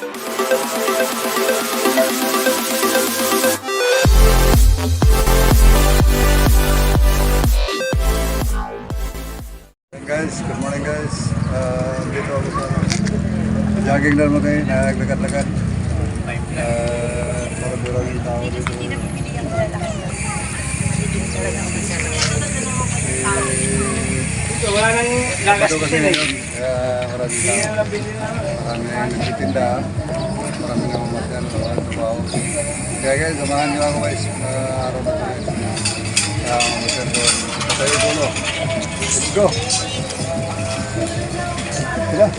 Guys, good morning guys. Dito ako sa jogging lang mo kayo, naglakad-lakad. Marami yung tao dito. Wala nang lagas kasi ngayon. Maraming tao. Maraming nagtitinda. Maraming namamatyan. Maraming trabaho. Kaya guys, samahan nyo ako guys. Araw na tayo. Mamatyan doon. Tayo dulo. Let's go! Tira!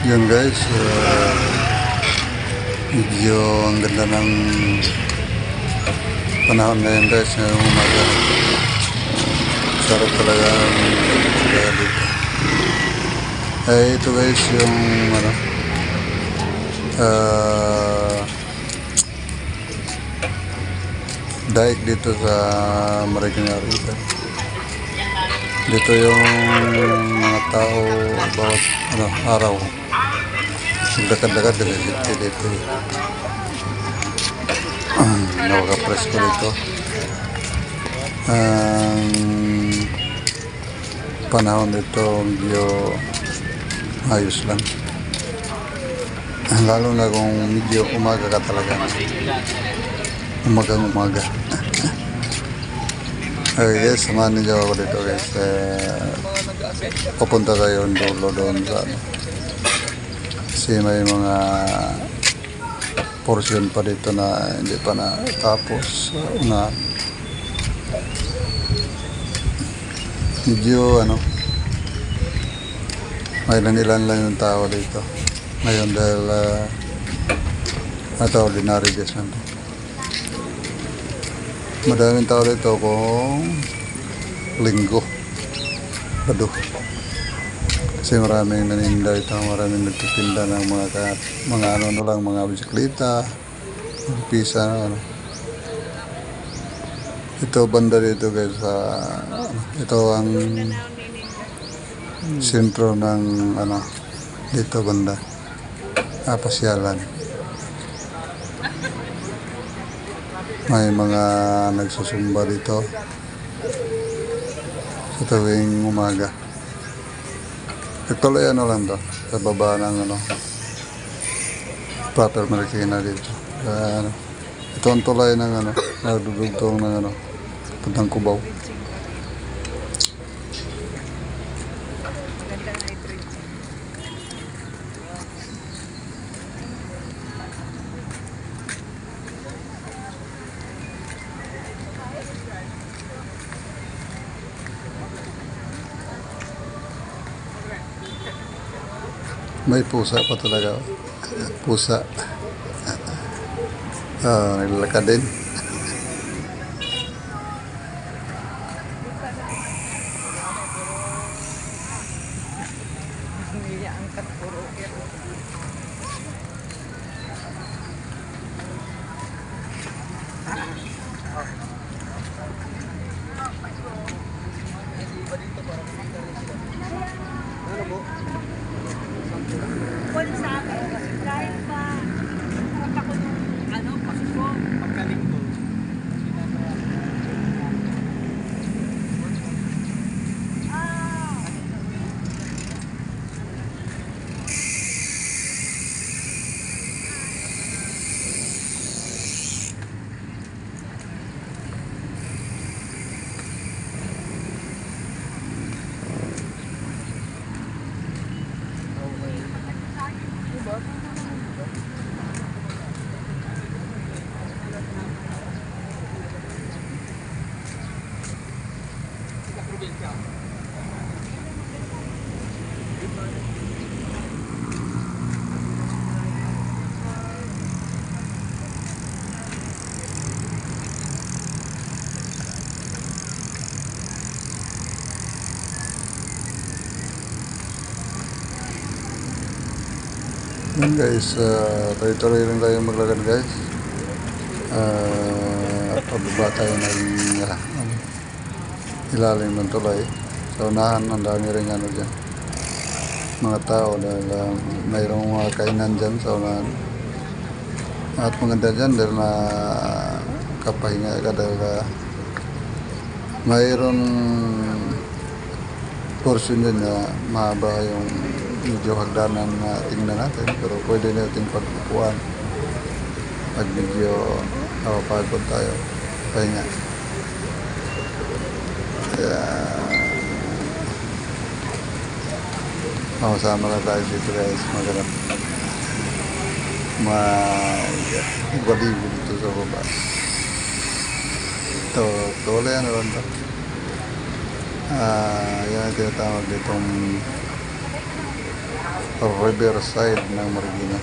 Yun guys, medyo ang ganda ng panahon ngayon guys, ngayong umaga. Sarap talaga ang pagkakaya dito. Ito guys yung daig dito sa Marikina River. Dito yung mga tao bawat araw magdakad-dakad dito. Napaka-presko dito. Panahon dito medyo ayos lang. Lalo na kung medyo umaga ka talaga. Umaga. Okay guys, samahan niyo ako dito guys. Pupunta tayo doon sa kasi may mga portion pa dito na hindi pa natapos. Medyo may ilan lang yung tao dito ngayon dahil ordinary days na to. Madaming tao dito kung linggo, Bado. Kasi maraming naninda ito, maraming nagtitinda ng mga bisikleta, pisa, Ito banda dito guys, ito ang sentro ng dito banda, pasyalan. May mga nagsusumba dito sa tuwing umaga. Actually lang to, sa baba ng proper Marikina dito. Ito ang tulay ng nagdudugtong ng puntang Cubao. May pusa pa talaga. Pusa. Naglalakad din. Yan guys, tuloy-tuloy lang tayo maglakad guys. Pababa tayo ng ilalim ng tulay. Sa unahan, ang dami rin ano dyan. Mga tao dahil mayroong mga kainan dyan sa unahan. At maganda dyan dahil na kapahinga ka dahil mayroong portion din na mahaba yung medyo hagdanan na tingnan natin pero pwede natin pagpupuan pag medyo pagod tayo pahinga. Kaya sama na tayo dito guys, maghanap magwalibo dito sa baba. Ito, tole yan naman ito. Yan ang tinatawag ditong riverside ng Marikina.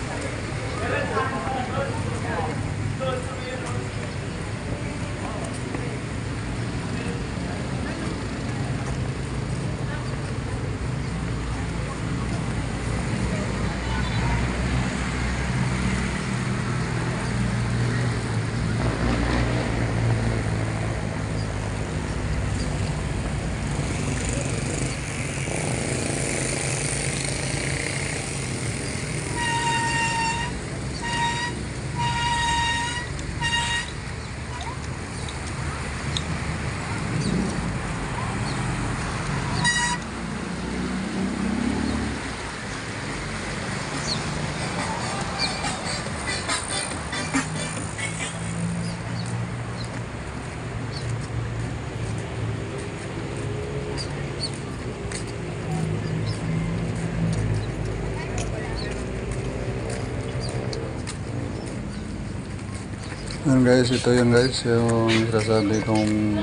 Yan guys, ito yan guys, yung sinasabi kong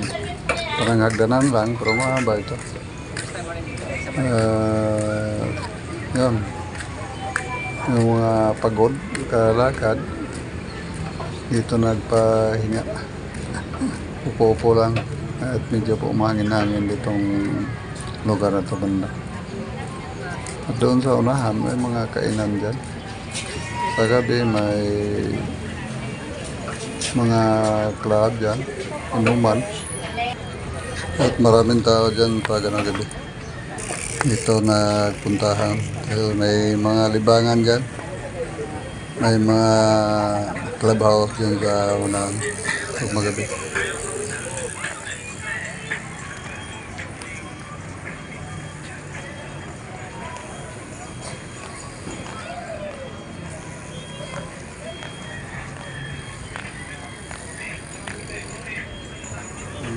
parang hagdanan lang, pero mahaba ito. Yan. Yung mga pagod, kalakad, dito nagpahinga. Upo-upo lang at medyo po umangin-hangin ditong lugar na ito banda. At doon sa unahan, may mga kainan dyan. Sa gabi may mga club dyan, inuman. At maraming tao dyan pag gabi. Dito nagpuntahan. So, may mga libangan dyan. May mga clubhouse dyan sa unahan pag magabi.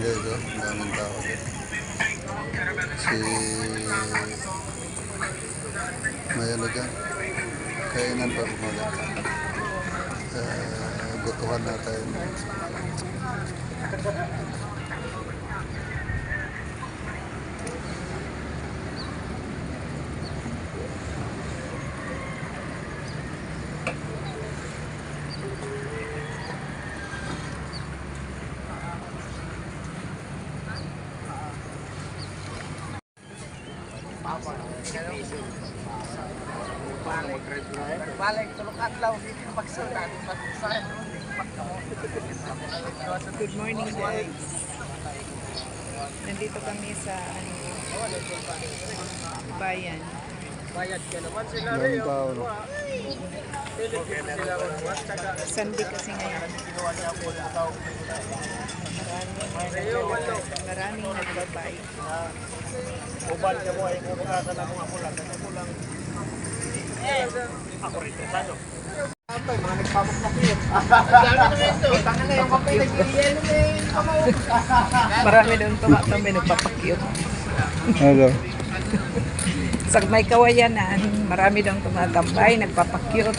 Guys, daming tao dyan. May ano dyan, kainan pa umaga. Gutuhan na tayo. Balik tulog adlaw dito pagsundan Good morning guys. Nandito kami sa bayan. Bayad ka naman sila rin. Sunday kasi ngayon. Maraming nagbabay. Ubal ka mo ay kumukasa na kung ako lang. Ako rin, sano? Mga nagpapakpakit. Marami doon tumatambay nagpapakit. Hello. Sa may kawayanan, marami doon tumatambay nagpapakit.